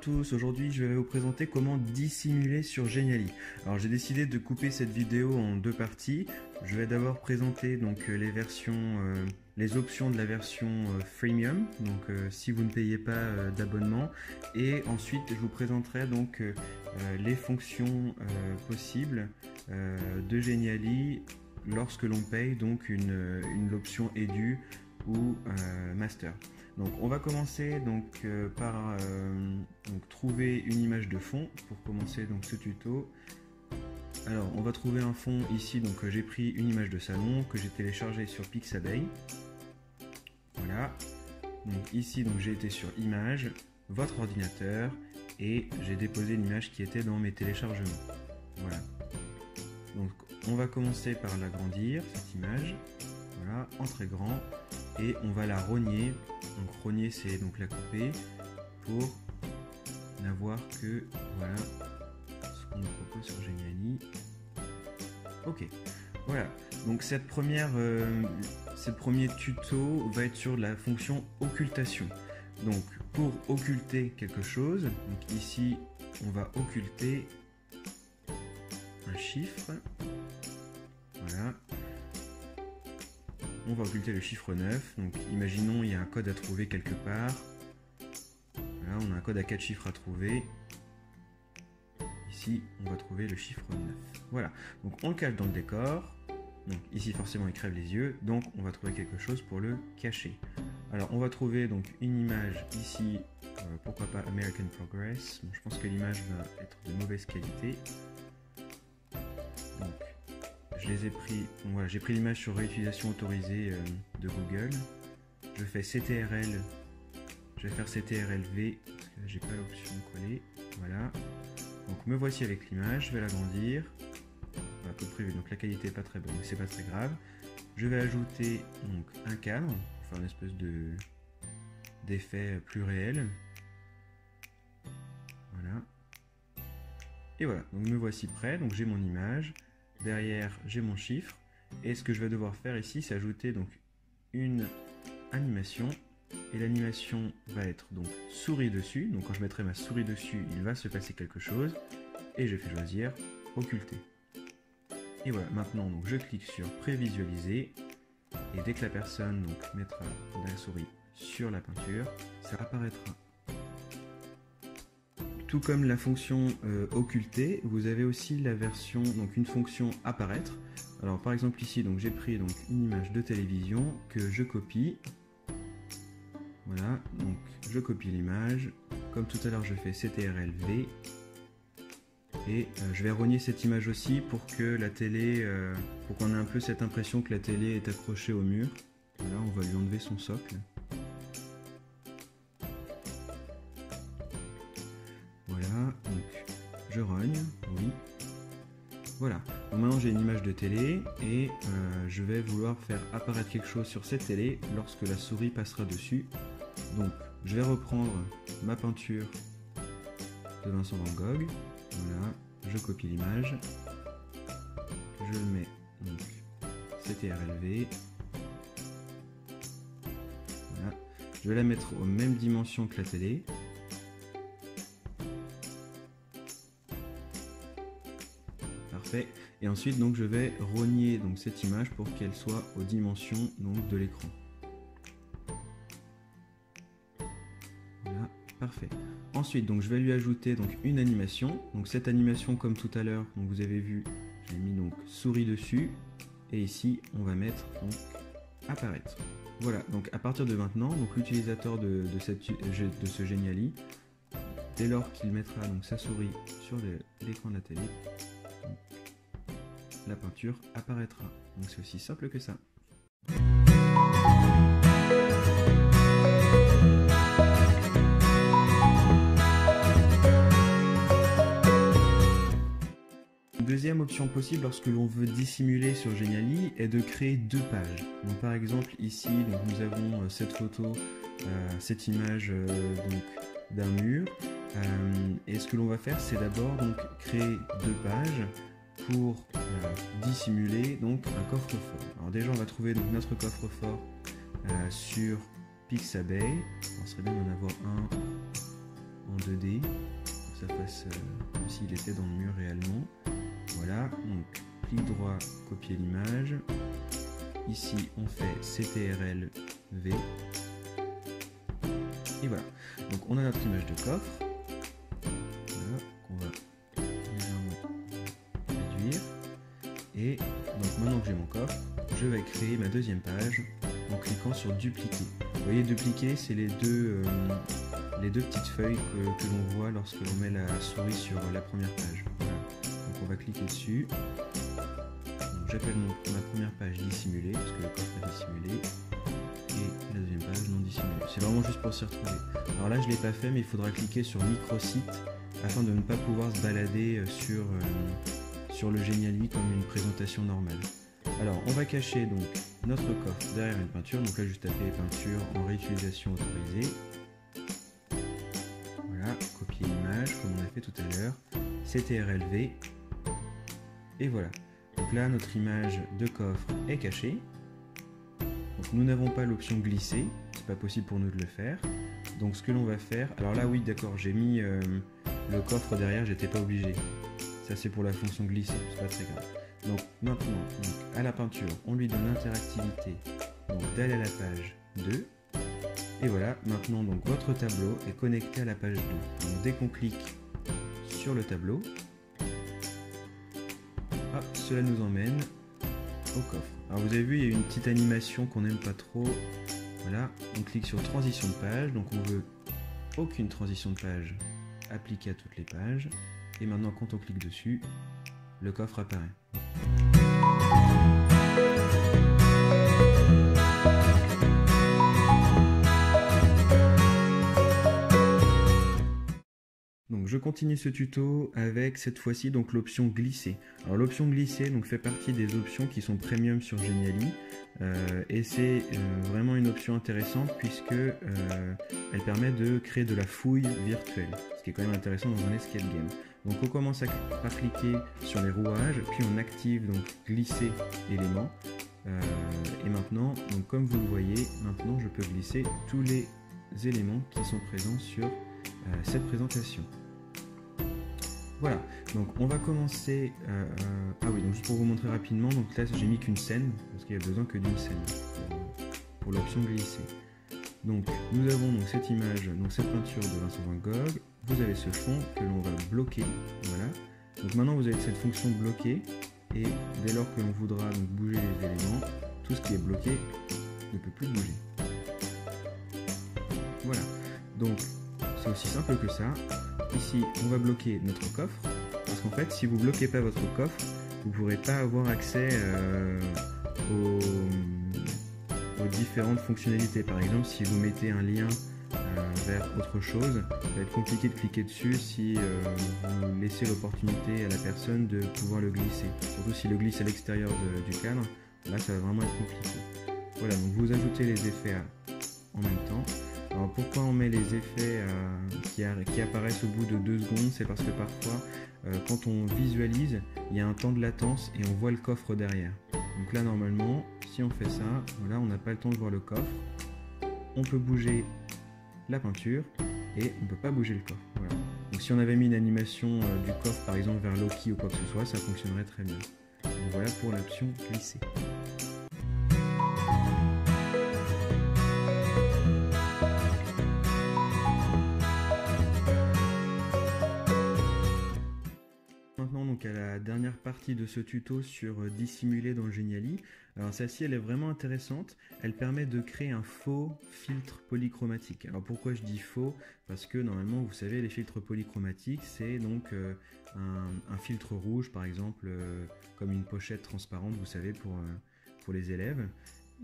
tous, aujourd'hui je vais vous présenter comment dissimuler sur Genially. Alors j'ai décidé de couper cette vidéo en deux parties. Je vais d'abord présenter donc les options de la version freemium, donc si vous ne payez pas d'abonnement, et ensuite je vous présenterai donc les fonctions possibles de Genially lorsque l'on paye donc l'option Edu ou Master. Donc on va commencer donc par trouver une image de fond pour commencer donc ce tuto. Alors on va trouver un fond ici, donc j'ai pris une image de salon que j'ai téléchargée sur Pixabay. Voilà. Donc ici donc j'ai été sur Images, votre ordinateur, et j'ai déposé l'image qui était dans mes téléchargements. Voilà. Donc on va commencer par l'agrandir cette image. Voilà, en très grand, et on va la rogner. Donc rogner, c'est donc la couper pour n'avoir que voilà ce qu'on nous propose sur Genially. Ok, voilà. Donc ce premier tuto va être sur la fonction occultation. Donc pour occulter quelque chose, donc ici on va occulter un chiffre. Voilà. On va occulter le chiffre 9, donc imaginons il y a un code à trouver quelque part. Voilà, on a un code à 4 chiffres à trouver. Ici, on va trouver le chiffre 9. Voilà, donc on le cache dans le décor. Donc ici, forcément, il crève les yeux, donc on va trouver quelque chose pour le cacher. Alors, on va trouver donc une image ici, pourquoi pas American Progress. Bon, je pense que l'image va être de mauvaise qualité. Donc, je les ai pris, voilà, j'ai pris l'image sur réutilisation autorisée de Google. Je fais CTRL, je vais faire CTRL-V, parce que là j'ai pas l'option coller. Voilà. Donc me voici avec l'image, je vais l'agrandir. À peu près, donc la qualité est pas très bonne, mais c'est pas très grave. Je vais ajouter donc un cadre, pour faire une espèce d'effet plus réel. Voilà. Et voilà, donc me voici prêt, donc j'ai mon image. Derrière, j'ai mon chiffre, et ce que je vais devoir faire ici, c'est ajouter donc une animation, et l'animation va être donc souris dessus. Donc quand je mettrai ma souris dessus, il va se passer quelque chose, et je fais choisir occulter. Et voilà, maintenant donc je clique sur prévisualiser, et dès que la personne donc mettra la souris sur la peinture, ça apparaîtra. Tout comme la fonction occulter, vous avez aussi la version, donc une fonction apparaître. Alors par exemple ici, donc j'ai pris donc une image de télévision que je copie. Voilà, donc je copie l'image. Comme tout à l'heure, je fais CTRL-V. Et je vais rogner cette image aussi pour que la télé, pour qu'on ait un peu cette impression que la télé est accrochée au mur. Voilà, on va lui enlever son socle. Donc je rogne, oui. Voilà, donc maintenant j'ai une image de télé et je vais vouloir faire apparaître quelque chose sur cette télé lorsque la souris passera dessus. Donc je vais reprendre ma peinture de Vincent Van Gogh. Voilà, je copie l'image, je le mets donc CTRL-V. Voilà, je vais la mettre aux mêmes dimensions que la télé. Et ensuite donc je vais rogner donc cette image pour qu'elle soit aux dimensions donc de l'écran. Voilà, parfait. Ensuite donc je vais lui ajouter donc une animation. Donc cette animation, comme tout à l'heure, vous avez vu, j'ai mis donc souris dessus, et ici on va mettre donc apparaître. Voilà, donc à partir de maintenant, donc l'utilisateur de ce Genially, dès lors qu'il mettra donc sa souris sur l'écran de la télé, la peinture apparaîtra. Donc c'est aussi simple que ça. Une deuxième option possible lorsque l'on veut dissimuler sur Genially est de créer deux pages. Donc par exemple ici donc nous avons cette photo, cette image d'un mur. Et ce que l'on va faire, c'est d'abord donc créer deux pages pour dissimuler donc un coffre-fort. Alors déjà on va trouver donc notre coffre-fort sur Pixabay. Il serait bien d'en avoir un en 2D, que ça fasse comme s'il était dans le mur réellement. Voilà, donc clic droit, copier l'image. Ici on fait CTRL V. Et voilà, donc on a notre image de coffre. Voilà, qu'on va légèrement réduire. Et donc maintenant que j'ai mon coffre, je vais créer ma deuxième page en cliquant sur dupliquer. Vous voyez, dupliquer, c'est les deux petites feuilles que l'on voit lorsque l'on met la souris sur la première page. Voilà. Donc on va cliquer dessus. J'appelle ma première page dissimulée, parce que le coffre est dissimulé, et la deuxième page non dissimulée. C'est vraiment juste pour s'y retrouver. Alors là je ne l'ai pas fait, mais il faudra cliquer sur microsite afin de ne pas pouvoir se balader sur le Geniali comme une présentation normale. Alors on va cacher donc notre coffre derrière une peinture, donc là juste taper peinture en réutilisation autorisée. Voilà, copier l'image comme on a fait tout à l'heure, CTRL-V, et voilà. Donc là notre image de coffre est cachée. Donc nous n'avons pas l'option glisser, c'est pas possible pour nous de le faire. Donc ce que l'on va faire, alors là oui d'accord, j'ai mis le coffre derrière, j'étais pas obligé. Ça c'est pour la fonction glisser, c'est pas très grave. Donc maintenant, à la peinture, on lui donne l'interactivité d'aller à la page 2. Et voilà, maintenant donc votre tableau est connecté à la page 2. Donc dès qu'on clique sur le tableau, hop, cela nous emmène au coffre. Alors vous avez vu, il y a une petite animation qu'on n'aime pas trop. Voilà, on clique sur transition de page, donc on veut aucune transition de page appliquée à toutes les pages. Et maintenant quand on clique dessus, le coffre apparaît. Donc je continue ce tuto avec cette fois-ci donc l'option glisser. Alors l'option glisser donc fait partie des options qui sont premium sur Geniali et c'est vraiment une option intéressante puisque elle permet de créer de la fouille virtuelle, ce qui est quand même intéressant dans un escape game. Donc on commence par cliquer sur les rouages, puis on active donc glisser éléments et maintenant donc comme vous le voyez, maintenant je peux glisser tous les éléments qui sont présents sur cette présentation. Voilà, donc on va commencer. Ah oui, donc juste pour vous montrer rapidement, donc là j'ai mis qu'une scène, parce qu'il n'y a besoin que d'une scène pour l'option glisser. Donc nous avons donc cette image, donc cette peinture de Vincent van Gogh, vous avez ce fond que l'on va bloquer, voilà. Donc maintenant vous avez cette fonction bloquer, et dès lors que l'on voudra donc bouger les éléments, tout ce qui est bloqué ne peut plus bouger. Voilà, donc c'est aussi simple que ça. Ici, on va bloquer notre coffre, parce qu'en fait, si vous ne bloquez pas votre coffre, vous ne pourrez pas avoir accès aux différentes fonctionnalités. Par exemple, si vous mettez un lien vers autre chose, ça va être compliqué de cliquer dessus si vous laissez l'opportunité à la personne de pouvoir le glisser. Surtout s'il le glisse à l'extérieur du cadre, là ça va vraiment être compliqué. Voilà, donc vous ajoutez les effets en même temps. Alors pourquoi on met les effets qui apparaissent au bout de 2 secondes? C'est parce que parfois, quand on visualise, il y a un temps de latence et on voit le coffre derrière. Donc là, normalement, si on fait ça, voilà, on n'a pas le temps de voir le coffre. On peut bouger la peinture et on ne peut pas bouger le coffre. Voilà. Donc si on avait mis une animation du coffre, par exemple, vers Loki ou quoi que ce soit, ça fonctionnerait très bien. Donc voilà pour l'option glisser. Donc à la dernière partie de ce tuto sur dissimuler dans Geniali. Alors celle-ci elle est vraiment intéressante, elle permet de créer un faux filtre polychromatique. Alors pourquoi je dis faux? Parce que normalement vous savez les filtres polychromatiques c'est donc un filtre rouge par exemple comme une pochette transparente vous savez pour les élèves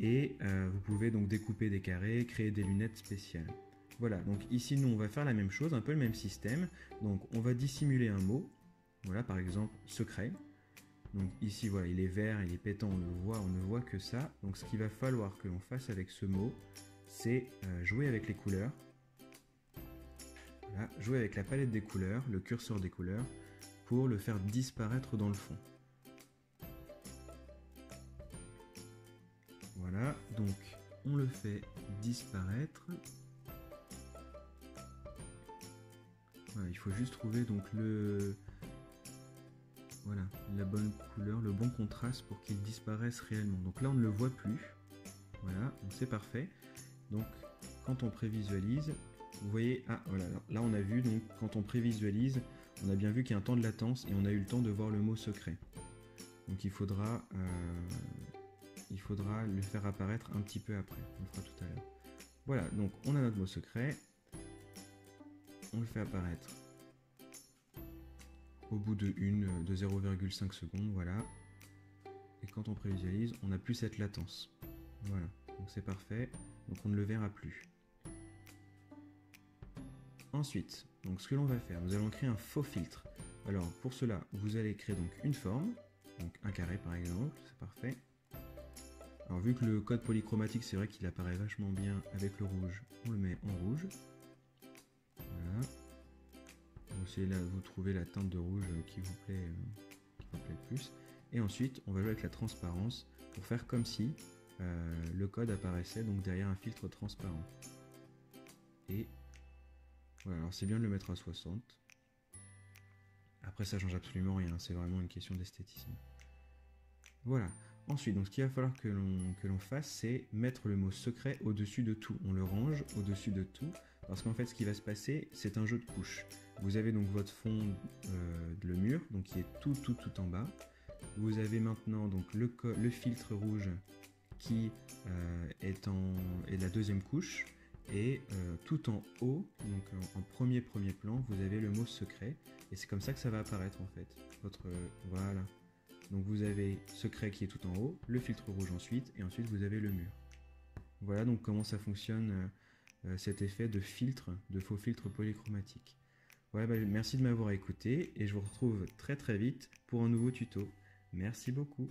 et vous pouvez donc découper des carrés, créer des lunettes spéciales. Voilà, donc ici nous on va faire la même chose, un peu le même système, donc on va dissimuler un mot. Voilà par exemple secret. Donc ici voilà il est vert, il est pétant, on le voit, on ne voit que ça. Donc ce qu'il va falloir que l'on fasse avec ce mot, c'est jouer avec les couleurs. Voilà, jouer avec la palette des couleurs, le curseur des couleurs, pour le faire disparaître dans le fond. Voilà, donc on le fait disparaître. Voilà, il faut juste trouver donc voilà, la bonne couleur, le bon contraste pour qu'il disparaisse réellement. Donc là on ne le voit plus. Voilà, donc c'est parfait. Donc quand on prévisualise, vous voyez, ah voilà, là on a vu, donc quand on prévisualise, on a bien vu qu'il y a un temps de latence et on a eu le temps de voir le mot secret. Donc il faudra le faire apparaître un petit peu après, on le fera tout à l'heure. Voilà, donc on a notre mot secret, on le fait apparaître au bout de 0,5 secondes, voilà. Et quand on prévisualise, on n'a plus cette latence. Voilà, donc c'est parfait, donc on ne le verra plus. Ensuite, donc ce que l'on va faire, nous allons créer un faux filtre. Alors pour cela, vous allez créer donc une forme, donc un carré par exemple, c'est parfait. Alors vu que le code polychromatique, c'est vrai qu'il apparaît vachement bien avec le rouge, on le met en rouge. Voilà. Vous essayez là, vous trouvez la teinte de rouge qui vous plaît le plus. Et ensuite, on va jouer avec la transparence pour faire comme si le code apparaissait donc derrière un filtre transparent. Et voilà, alors c'est bien de le mettre à 60. Après, ça change absolument rien, c'est vraiment une question d'esthétisme. Voilà. Ensuite, donc, ce qu'il va falloir que l'on fasse, c'est mettre le mot secret au-dessus de tout. On le range au-dessus de tout, parce qu'en fait, ce qui va se passer, c'est un jeu de couches. Vous avez donc votre fond, le mur, donc qui est tout en bas. Vous avez maintenant donc le filtre rouge qui est la deuxième couche. Et tout en haut, donc en premier plan, vous avez le mot secret. Et c'est comme ça que ça va apparaître en fait. Voilà. Donc vous avez secret qui est tout en haut, le filtre rouge ensuite, et ensuite vous avez le mur. Voilà donc comment ça fonctionne cet effet de filtre, de faux filtre polychromatique. Voilà, merci de m'avoir écouté, et je vous retrouve très vite pour un nouveau tuto. Merci beaucoup.